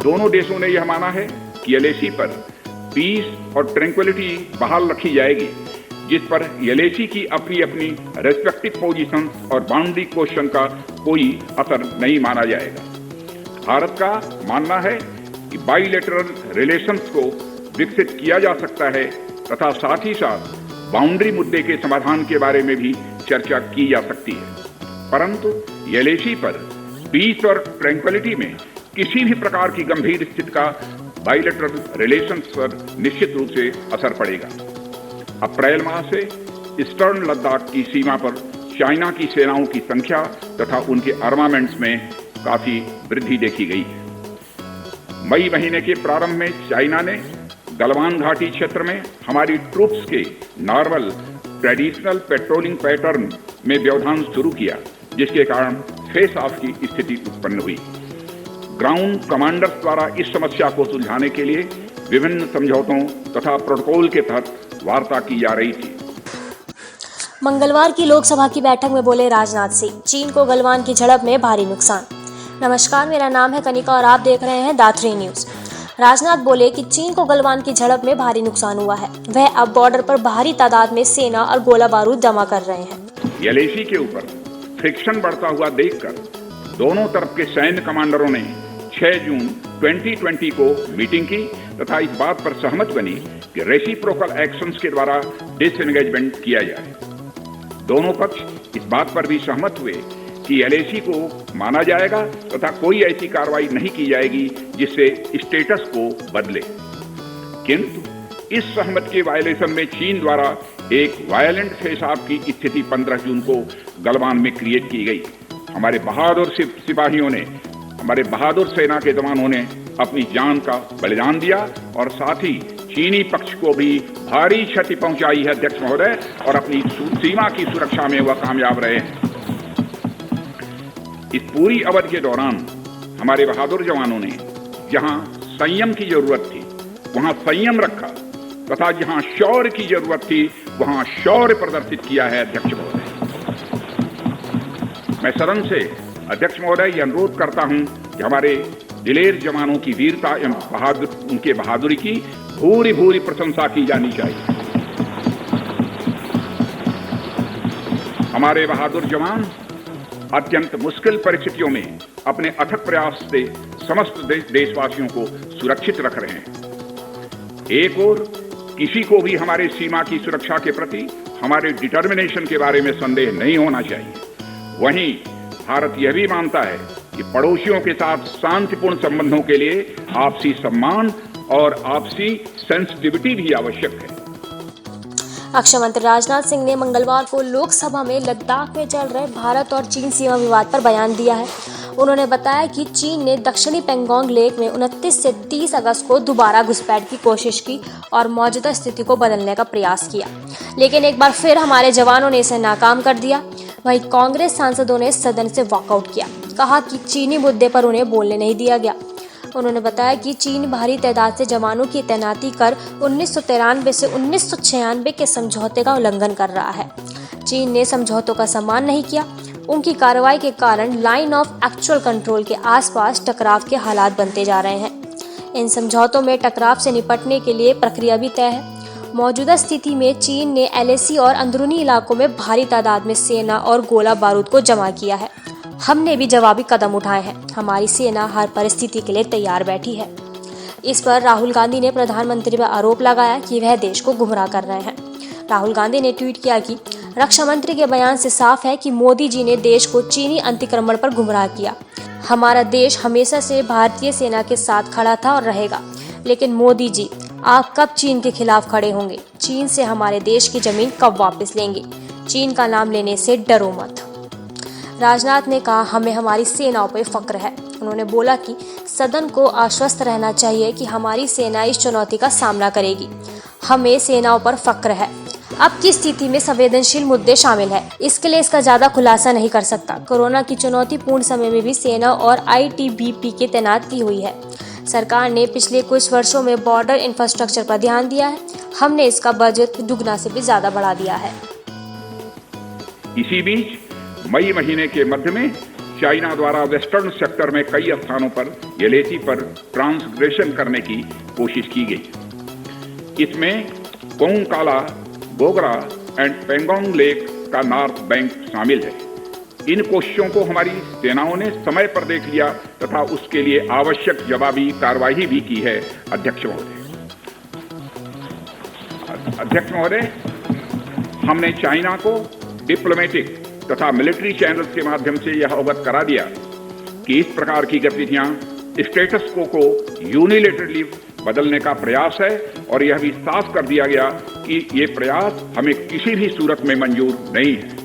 दोनों देशों ने यह माना है कि एलएसी पर पीस और ट्रैंक्विलिटी बहाल रखी जाएगी, जिस पर एलएसी की अपनी अपनी रेस्पेक्टिव पोजीशन और बाउंड्री क्वेश्चन का कोई असर नहीं माना जाएगा। भारत का मानना है कि बाइलेटरल रिलेशंस को विकसित किया जा सकता है तथा साथ ही साथ बाउंड्री मुद्दे के समाधान के बारे में भी चर्चा की जा सकती है, परंतु एलएसी पर पीस और ट्रैंक्विलिटी में किसी भी प्रकार की गंभीर स्थिति का बाइलेटरल रिलेशंस पर निश्चित रूप से असर पड़ेगा। अप्रैल माह से ईस्टर्न लद्दाख की सीमा पर चाइना की सेनाओं की संख्या तथा उनके आर्मामेंट्स में काफी वृद्धि देखी गई है। मई महीने के प्रारंभ में चाइना ने गलवान घाटी क्षेत्र में हमारी ट्रूप्स के नॉर्मल ट्रेडिशनल पेट्रोलिंग पैटर्न में व्यवधान शुरू किया, जिसके कारण फेस ऑफ की स्थिति उत्पन्न हुई। ग्राउंड कमांडर्स द्वारा इस समस्या को सुलझाने के लिए विभिन्न समझौतों तथा प्रोटोकॉल के तहत वार्ता की जा रही थी। मंगलवार की लोकसभा की बैठक में बोले राजनाथ सिंह, चीन को गलवान की झड़प में भारी नुकसान। नमस्कार, मेरा नाम है कनिका और आप देख रहे हैं दा3 न्यूज। राजनाथ बोले कि चीन को गलवान की झड़प में भारी नुकसान हुआ है। वह अब बॉर्डर पर भारी तादाद में सेना और गोला बारूद जमा कर रहे हैं। एलएसी के ऊपर फ्रिक्शन बढ़ता हुआ देखकर दोनों तरफ के सैन्य कमांडरों ने 6 जून 2020 को मीटिंग की तथा इस बात पर सहमत बनी कि रेसिप्रोकल एक्शंस के द्वारा डिसएंगेजमेंट किया जाए। दोनों पक्ष इस बात पर भी सहमत हुए कि एलएसी को माना जाएगा तथा कोई ऐसी कार्रवाई नहीं की जाएगी जिससे स्टेटस को बदले। किंतु इस सहमति के वायलेशन में चीन द्वारा एक वायलेंट फेस ऑफ की स्थिति 15 जून को गलवान में क्रिएट की गई। हमारे बहादुर सिपाहियों ने, हमारे बहादुर सेना के जवानों ने अपनी जान का बलिदान दिया और साथ ही चीनी पक्ष को भी भारी क्षति पहुंचाई है अध्यक्ष महोदय, और अपनी सीमा की सुरक्षा में वह कामयाब रहे हैं। इस पूरी अवधि के दौरान हमारे बहादुर जवानों ने जहां संयम की जरूरत थी वहां संयम रखा तथा जहां शौर्य की जरूरत थी वहां शौर्य प्रदर्शित किया है अध्यक्ष महोदय। मैं सदन से अध्यक्ष महोदय ये अनुरोध करता हूं कि हमारे दिलेर जवानों की वीरता एवं उनके बहादुरी की भूरी भूरी प्रशंसा की जानी चाहिए। हमारे बहादुर जवान अत्यंत मुश्किल परिस्थितियों में अपने अथक प्रयास से समस्त देशवासियों को सुरक्षित रख रहे हैं। एक ओर किसी को भी हमारे सीमा की सुरक्षा के प्रति हमारे डिटर्मिनेशन के बारे में संदेह नहीं होना चाहिए। वहीं भारत यह भी मानता है कि पड़ोसियों के साथ शांतिपूर्ण संबंधों के लिए आपसी सम्मान और आपसी सेंसिटिविटी भी आवश्यक है। रक्षा मंत्री राजनाथ सिंह ने मंगलवार को लोकसभा में लद्दाख में चल रहे भारत और चीन सीमा विवाद पर बयान दिया है। उन्होंने बताया कि चीन ने दक्षिणी पेंगोंग लेक में 29 से 30 अगस्त को दोबारा घुसपैठ की कोशिश की और मौजूदा स्थिति को बदलने का प्रयास किया, लेकिन एक बार फिर हमारे जवानों ने इसे नाकाम कर दिया। वहीं कांग्रेस सांसदों ने सदन से वॉकआउट किया, कहा कि चीनी मुद्दे पर उन्हें बोलने नहीं दिया गया। उन्होंने बताया कि चीन भारी तादाद से जवानों की तैनाती कर 1993 से 1996 के समझौते का उल्लंघन कर रहा है। चीन ने समझौतों का सम्मान नहीं किया। उनकी कार्रवाई के कारण लाइन ऑफ एक्चुअल कंट्रोल के आसपास टकराव के हालात बनते जा रहे हैं। इन समझौतों में टकराव से निपटने के लिए प्रक्रिया भी तय है। मौजूदा स्थिति में चीन ने एलएसी और अंदरूनी इलाकों में भारी तादाद में सेना और गोला बारूद को जमा किया है। हमने भी जवाबी कदम उठाए हैं। हमारी सेना हर परिस्थिति के लिए तैयार बैठी है। इस पर राहुल गांधी ने प्रधानमंत्री पर आरोप लगाया कि वह देश को गुमराह कर रहे हैं। राहुल गांधी ने ट्वीट किया कि रक्षा मंत्री के बयान से साफ है कि मोदी जी ने देश को चीनी अतिक्रमण पर गुमराह किया। हमारा देश हमेशा से भारतीय सेना के साथ खड़ा था और रहेगा, लेकिन मोदी जी आप कब चीन के खिलाफ खड़े होंगे? चीन से हमारे देश की जमीन कब वापस लेंगे? चीन का नाम लेने से डरो मत। राजनाथ ने कहा, हमें हमारी सेनाओं पर फक्र है। उन्होंने बोला कि सदन को आश्वस्त रहना चाहिए कि हमारी सेना इस चुनौती का सामना करेगी। हमें सेनाओं पर फक्र है। अब की स्थिति में संवेदनशील मुद्दे शामिल है, इसके लिए इसका ज्यादा खुलासा नहीं कर सकता। कोरोना की चुनौतीपूर्ण समय में भी सेना और आईटीबीपी की तैनाती हुई है। सरकार ने पिछले कुछ वर्षों में बॉर्डर इंफ्रास्ट्रक्चर पर ध्यान दिया है। हमने इसका बजट दुगना से भी ज्यादा बढ़ा दिया है। इसी बीच मई महीने के मध्य में चाइना द्वारा वेस्टर्न सेक्टर में कई स्थानों पर एलएसी पर ट्रांसग्रेशन करने की कोशिश की गई। इसमें कोंगकाला, बोगरा एंड पेंगोंग लेक का नॉर्थ बैंक शामिल है। इन कोशिशों को हमारी सेनाओं ने समय पर देख लिया तथा उसके लिए आवश्यक जवाबी कार्रवाई भी की है। अध्यक्ष महोदय, हमने चाइना को डिप्लोमेटिक तथा मिलिट्री चैनल्स के माध्यम से यह अवगत करा दिया कि इस प्रकार की गतिविधियां स्टेटस को यूनिलैटरली बदलने का प्रयास है और यह भी साफ कर दिया गया कि ये प्रयास हमें किसी भी सूरत में मंजूर नहीं है।